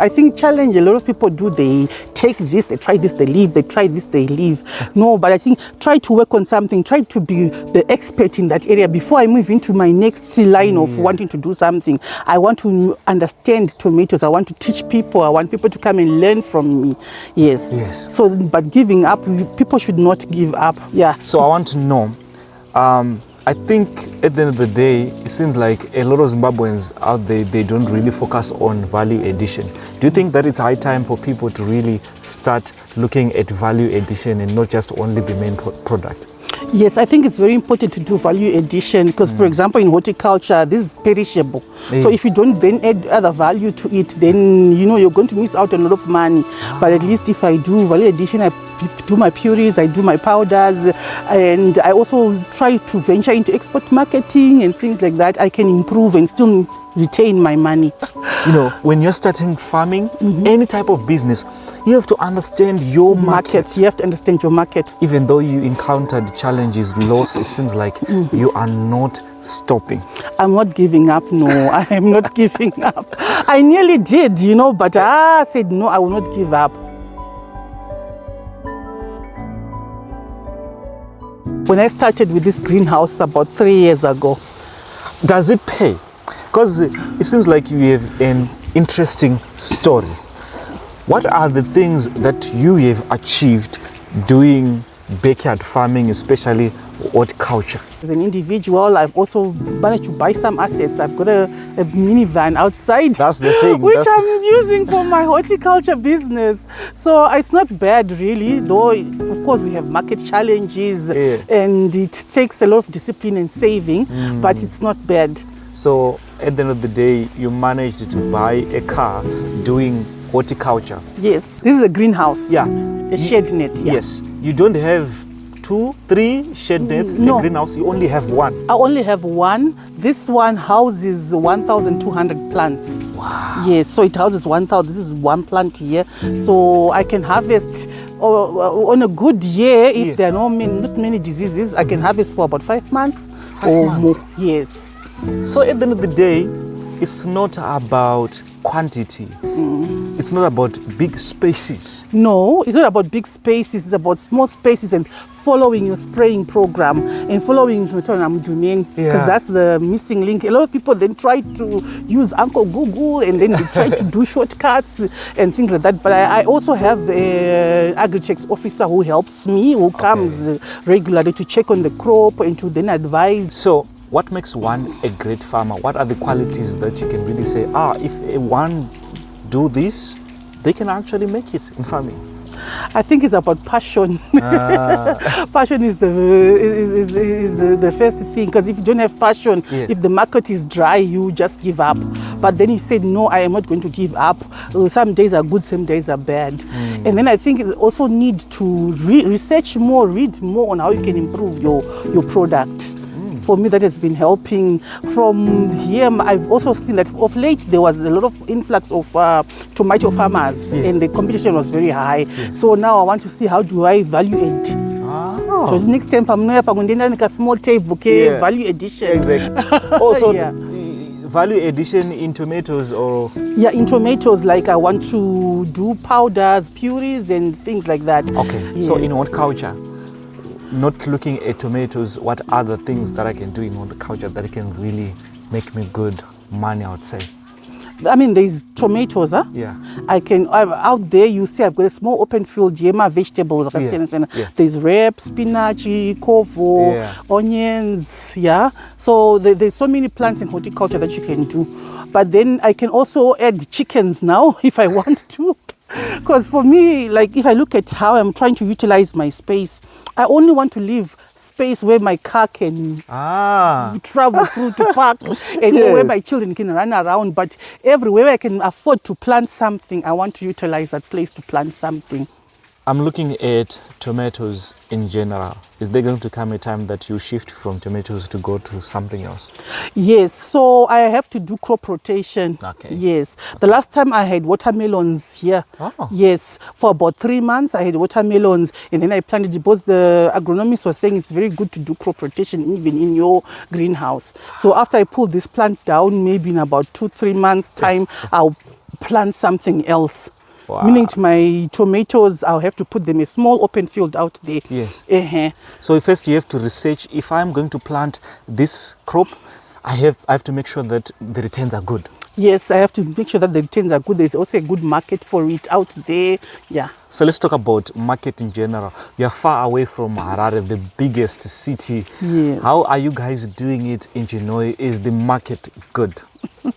I think challenge a lot of people do, they take this, they try this, they leave, they try this, they leave. No, but I think try to work on something, try to be the expert in that area before I move into my next line of wanting to do something. I want to understand tomatoes, I want to teach people, I want people to come and learn from me. Yes. So, but giving up, people should not give up. Yeah. So I want to know, I think at the end of the day, it seems like a lot of Zimbabweans out there, they don't really focus on value addition. Do you think that it's high time for people to really start looking at value addition and not just only the main product? Yes, I think it's very important to do value addition because, for example, in horticulture, this is perishable. Yes. So if you don't then add other value to it, then, you know, you're going to miss out on a lot of money. But at least if I do value addition, I do my purees, I do my powders, and I also try to venture into export marketing and things like that. I can improve and still retain my money. You know, when you're starting farming, any type of business, you have to understand your market. You have to understand your market. Even though you encountered challenges, loss, it seems like you are not stopping. I'm not giving up, no. I am not giving up. I nearly did, you know, but I said, no, I will not give up. When I started with this greenhouse about 3 years ago. Does it pay? Because it seems like you have an interesting story. What are the things that you have achieved doing backyard farming, especially horticulture? As an individual, I've also managed to buy some assets. I've got a minivan outside. That's the thing. Which I'm using for my horticulture business. So it's not bad really, though of course we have market challenges and it takes a lot of discipline and saving, but it's not bad. So at the end of the day, you managed to buy a car doing horticulture. Yes, this is a greenhouse. Yeah. A shade net. Yeah. Yes. You don't have 2, 3 shade nets in a greenhouse. You only have one. I only have one. This one houses 1,200 plants. Wow. Yes, so it houses 1,000. This is one plant here. So I can harvest on a good year, if there are not many diseases, I can harvest for about 5 months more. Yes. So at the end of the day, it's not about quantity. It's not about big spaces. No, it's not about big spaces. It's about small spaces and following your spraying program and following your domain, because that's the missing link. A lot of people then try to use Uncle Google and then they try to do shortcuts and things like that. But I also have an agri-checks officer who helps me, who comes regularly to check on the crop and to then advise. So what makes one a great farmer? What are the qualities that you can really say, if one do this, they can actually make it in farming? I think it's about passion. Passion is the first thing, because if you don't have passion, if the market is dry, you just give up. But then you said, no, I am not going to give up. Some days are good, some days are bad. And then I think you also need to research more, read more on how you can improve your product. For me, that has been helping. From here, I've also seen that of late there was a lot of influx of tomato farmers, and the competition was very high. So now I want to see, how do I value add? So next time I'm going to make a small table, value addition. Exactly. Also, value addition in tomatoes, or? Yeah, in tomatoes, like I want to do powders, purees, and things like that. Okay. Yes. So in horticulture, not looking at tomatoes, what other things that I can do in horticulture that can really make me good money, I would say? I mean, there's tomatoes, Yeah. Out there, you see, I've got a small open field, vegetables. There's rep, spinach, kovo, onions, So there's so many plants in horticulture that you can do. But then I can also add chickens now, if I want to. Because for me, like, if I look at how I'm trying to utilize my space, I only want to leave space where my car can travel through to park and where my children can run around. But everywhere I can afford to plant something, I want to utilize that place to plant something. I'm looking at tomatoes in general. Is there going to come a time that you shift from tomatoes to go to something else? Yes, so I have to do crop rotation. Okay. Yes. The last time I had watermelons here. Yes, for about 3 months I had watermelons, and then I planted, because the agronomist was saying it's very good to do crop rotation even in your greenhouse. So after I pull this plant down, maybe in about 2-3 months time, I'll plant something else. Wow. Meaning my tomatoes, I'll have to put them in a small open field out there. Yes. Uh-huh. So first you have to research, if I'm going to plant this crop, I have to make sure that the returns are good. Yes, I have to make sure that the returns are good. There's also a good market for it out there. Yeah. So let's talk about market in general. We are far away from Harare, the biggest city. Yes. How are you guys doing it in Chinhoyi? Is the market good?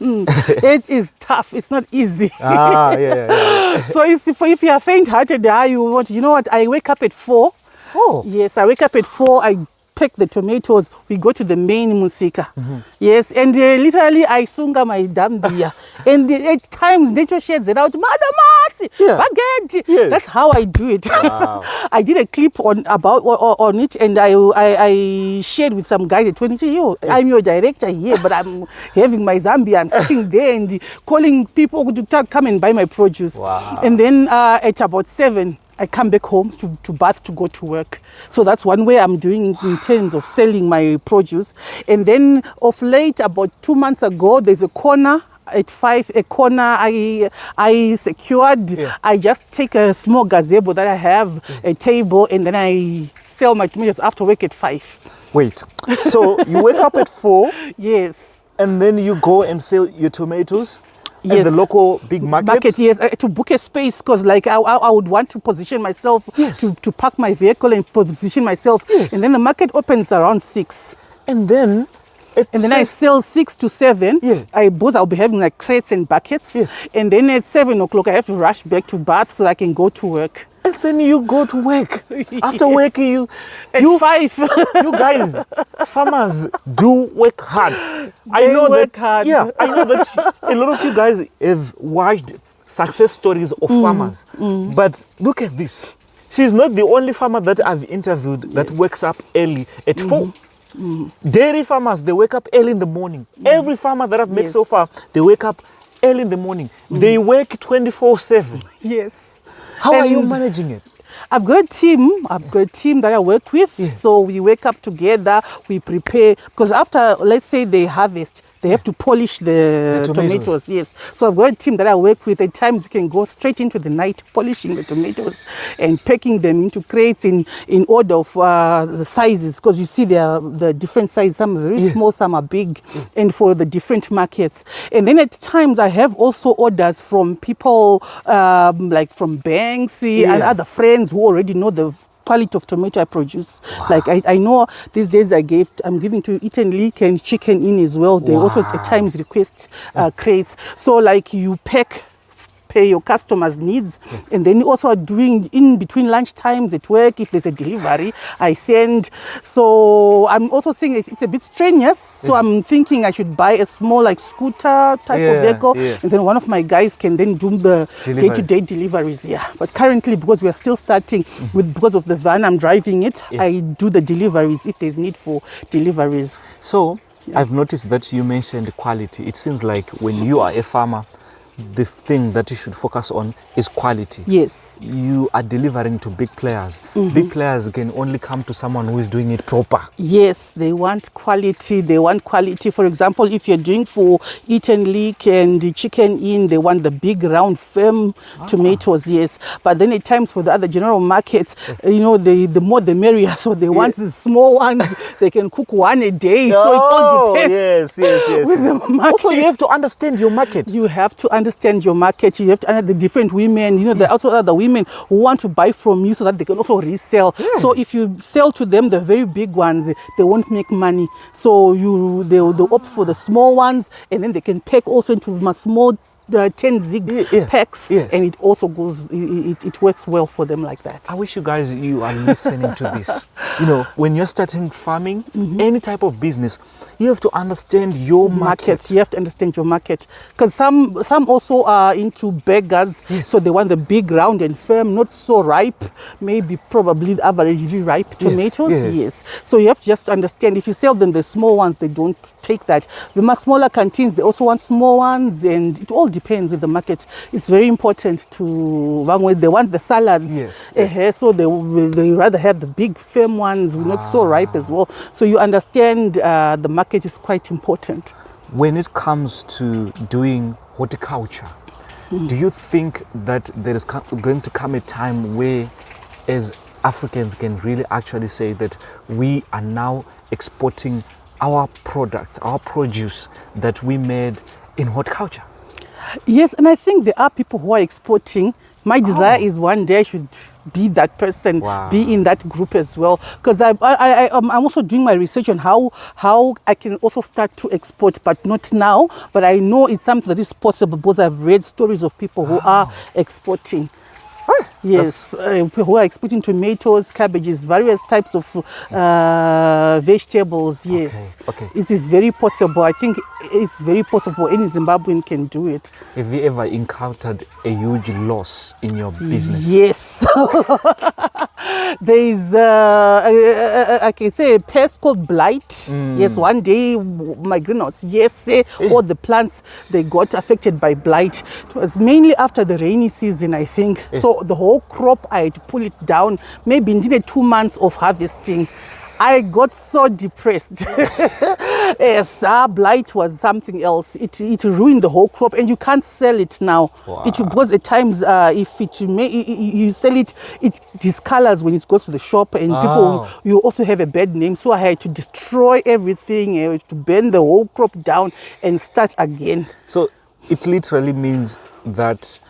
It is tough. It's not easy. Yeah. So if you are faint-hearted, you know what? I wake up at 4. Oh. Yes, I wake up at 4. I pick the tomatoes. We go to the main musika. Yes, and literally I sunga my dambiya. And at times nature sheds it out. Madamasi, baguette. Yes. That's how I do it. Wow. I did a clip on it, and I shared with some guys at 20. I'm your director here, but I'm having my Zambia. I'm sitting there and calling people to come and buy my produce. Wow. And then at about 7. I come back home to Bath to go to work. So that's one way I'm doing in terms of selling my produce. And then of late, about 2 months ago, there's a corner at 5, a corner I secured. Yeah. I just take a small gazebo that I have, a table, and then I sell my tomatoes after work at 5. Wait, so you wake up at 4? Yes. And then you go and sell your tomatoes? At Yes. the local big market? Yes, to book a space, because like I would want to position myself, Yes. to park my vehicle and position myself. Yes. And then the market opens around 6. And then I sell 6 to 7. Yeah. I'll be having like crates and buckets. Yes. And then at 7 o'clock I have to rush back to Bath so I can go to work. And then you go to work. After Yes. work, you 5. you guys, farmers do work hard. They work hard. Yeah, I know that a lot of you guys have watched success stories of farmers. But look at this. She's not the only farmer that I've interviewed that wakes up early at 4. Dairy farmers, they wake up early in the morning. Every farmer that I've met so Yes. far, they wake up early in the morning. They work 24/7. Yes. How are you And managing it? I've got a team that I work with. Yeah. So we wake up together, we prepare, because after, let's say they harvest, they have to polish the tomatoes. Yes. So I've got a team that I work with. At times we can go straight into the night polishing the tomatoes and packing them into crates in order of the sizes, because you see there are the different sizes. Some are very Yes. small, some are big, and for the different markets. And then at times I have also orders from people like from banks and other friends who already know the quality of tomato I produce. Like I know these days I'm giving to Eaten Leek and Chicken Inn as well. They also at times request crates. So like you pay your customers' needs, and then you also are doing in between lunch times at work. If there's a delivery, I send. So I'm also saying it's a bit strenuous. So I'm thinking I should buy a small like scooter type of vehicle, and then one of my guys can then do the day-to-day deliveries. Yeah, but currently because we are still starting because of the van I'm driving it, I do the deliveries if there's need for deliveries. So I've noticed that you mentioned quality. It seems like when you are a farmer, the thing that you should focus on is quality. Yes. You are delivering to big players. Big players can only come to someone who is doing it proper. Yes, they want quality. They want quality. For example, if you're doing for Eaten Leek and the Chicken Inn, they want the big, round, firm tomatoes, yes. But then at times for the other general markets, the more the merrier. So they want the small ones. They can cook one a day. So it all depends. Yes. With the market. Also, you have to understand your market. You have to understand your market. You have to understand the different women. There are also other women who want to buy from you so that they can also resell. So if you sell to them the very big ones, they won't make money. So they'll opt for the small ones, and then they can pack also into my small 10 zig packs, and it also goes. It works well for them like that. I wish you guys are listening to this. When you're starting farming, any type of business, you have to understand your market. You have to understand your market, because some also are into beggars. So they want the big, round and firm, not so ripe, maybe probably averagely ripe tomatoes. Yes. So you have to just understand, if you sell them the small ones, they don't take that. The much smaller canteens, they also want small ones, and it all depends with the market. It's very important to, they want the salads. So they rather have the big firm ones, not so ripe as well. So you understand the market is quite important. When it comes to doing horticulture, Do you think that there is going to come a time where, as Africans, can really actually say that we are now exporting our products, our produce that we made in horticulture? Yes, and I think there are people who are exporting. My desire is one day I should be that person, be in that group as well. Because I'm also doing my research on how I can also start to export, but not now. But I know it's something that is possible because I've read stories of people who are exporting. Yes, who are exporting tomatoes, cabbages, various types of vegetables. Yes, it is very possible. I think it's very possible. Any Zimbabwean can do it. Have you ever encountered a huge loss in your business? Yes. There is, I can say, a pest called blight. Yes, one day my greenhouse, all the plants, they got affected by blight. It was mainly after the rainy season, I think. So the whole crop, I had to pull it down. Maybe needed 2 months of harvesting. I got so depressed. Yes, blight was something else. It ruined the whole crop, and you can't sell it now. Because at times, if you sell it, it discolors when it goes to the shop, and people, you also have a bad name. So I had to destroy everything, I had to burn the whole crop down and start again. So it literally means that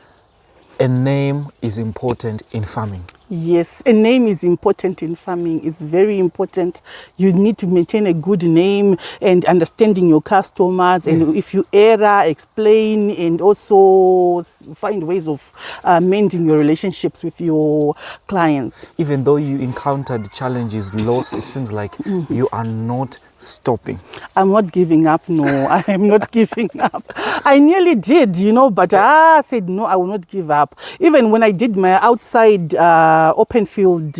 a name is important in farming. Yes, a name is important in farming. It's very important. You need to maintain a good name and understanding your customers. And if you err, explain, and also find ways of mending your relationships with your clients. Even though you encountered challenges, loss, it seems like you are not stopping. I'm not giving up, no. I am not giving up. I nearly did, but I said, no, I will not give up. Even when I did my outside open field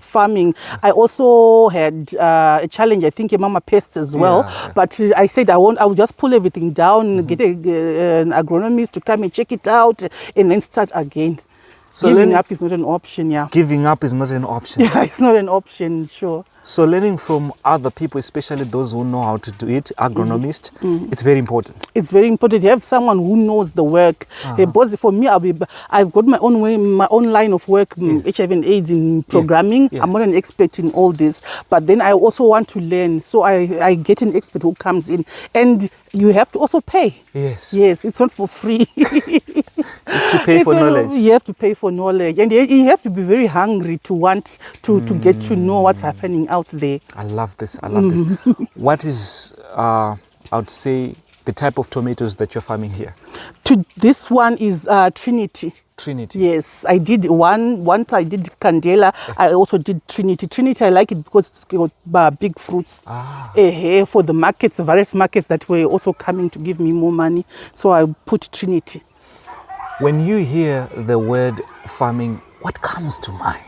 farming, I also had a challenge, I think a mama pest as well. But I said, I will just pull everything down, get an agronomist to come and check it out, and then start again. So giving up is not an option, Giving up is not an option. Yeah, it's not an option, sure. So learning from other people, especially those who know how to do it, agronomists, it's very important. It's very important to have someone who knows the work. Because for me, I've got my own way, my own line of work, HIV and AIDS in programming. I'm not an expert in all this, but then I also want to learn. So I get an expert who comes in, and you have to also pay. Yes, it's not for free. You have to pay for knowledge. You have to pay for knowledge, and you have to be very hungry to want to get to know what's happening out there. I love this. I love this. What is, I would say, the type of tomatoes that you're farming here? This one is Trinity. Trinity. Yes, I did one. Once I did Candela. I also did Trinity. Trinity, I like it because it's got big fruits. For the markets, the various markets that were also coming to give me more money. So I put Trinity. When you hear the word farming, what comes to mind?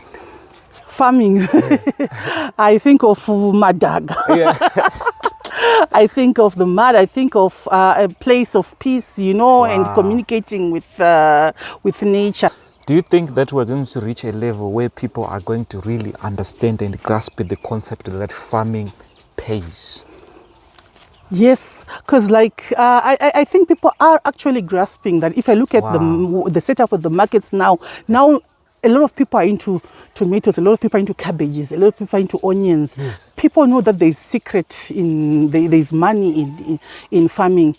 Farming. I think of Madag. I think of the mud. I think of a place of peace, and communicating with nature. Do you think that we're going to reach a level where people are going to really understand and grasp the concept that farming pays? Yes, because I think people are actually grasping that. If I look at the setup of the markets now a lot of people are into tomatoes, a lot of people are into cabbages, a lot of people are into onions. People know that there's there's money in farming.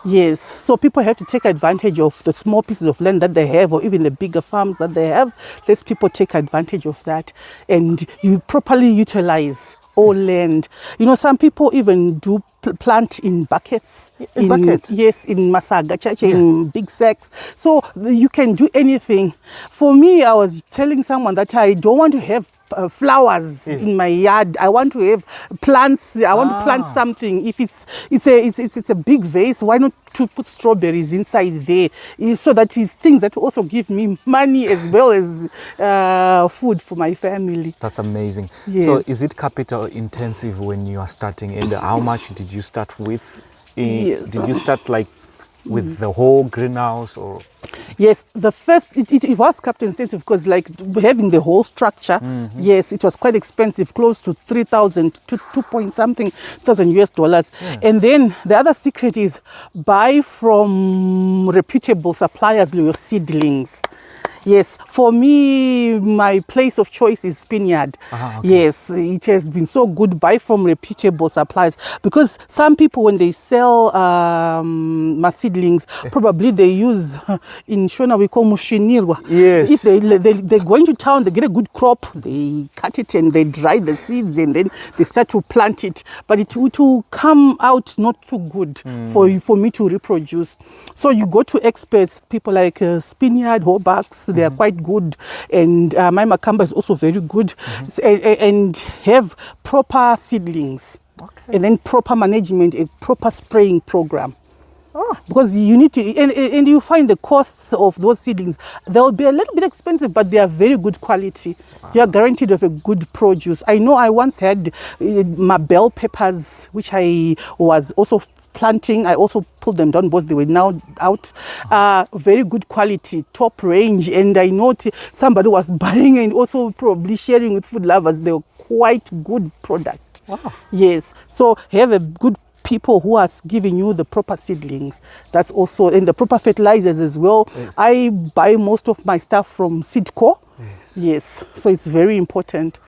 Yes, so people have to take advantage of the small pieces of land that they have, or even the bigger farms that they have. Let people take advantage of that, and you properly utilize all land. Some people even do plant in buckets. In buckets? Yes, in Masaga, in big sacks. So you can do anything. For me, I was telling someone that I don't want to have flowers in my yard. I want to have plants. I want to plant something. If it's a big vase, why not to put strawberries inside there, so that it's things that also give me money as well as food for my family. That's amazing. Yes. So is it capital intensive when you are starting, and how much did you start with? Did you start with the whole greenhouse, or? Yes, the first, it was capital intensive because like having the whole structure, yes, it was quite expensive, close to 3,000 to 2 point something thousand US dollars. And then the other secret is buy from reputable suppliers your seedlings. Yes, for me, my place of choice is Spinard. Okay. Yes, it has been so good. Buy from reputable suppliers, because some people, when they sell my seedlings, probably they use, in Shona we call mushinirwa. Yes. If they go into town, they get a good crop, they cut it and they dry the seeds and then they start to plant it. But it will come out not too good for me to reproduce. So you go to experts, people like Spinard, Hobaks, they are quite good, and my Makamba is also very good, and have proper seedlings, and then proper management, a proper spraying program. Because you need to, and you find the costs of those seedlings, they'll be a little bit expensive, but they are very good quality. You are guaranteed of a good produce. I know I once had my bell peppers, which I was also planting. I also pulled them down because they were now out. Very good quality, top range. And I know somebody was buying and also probably sharing with food lovers. They were quite good product. Wow. Yes. So have a good people who are giving you the proper seedlings. That's also, and the proper fertilizers as well. Yes. I buy most of my stuff from Seedco. Yes. Yes. So it's very important.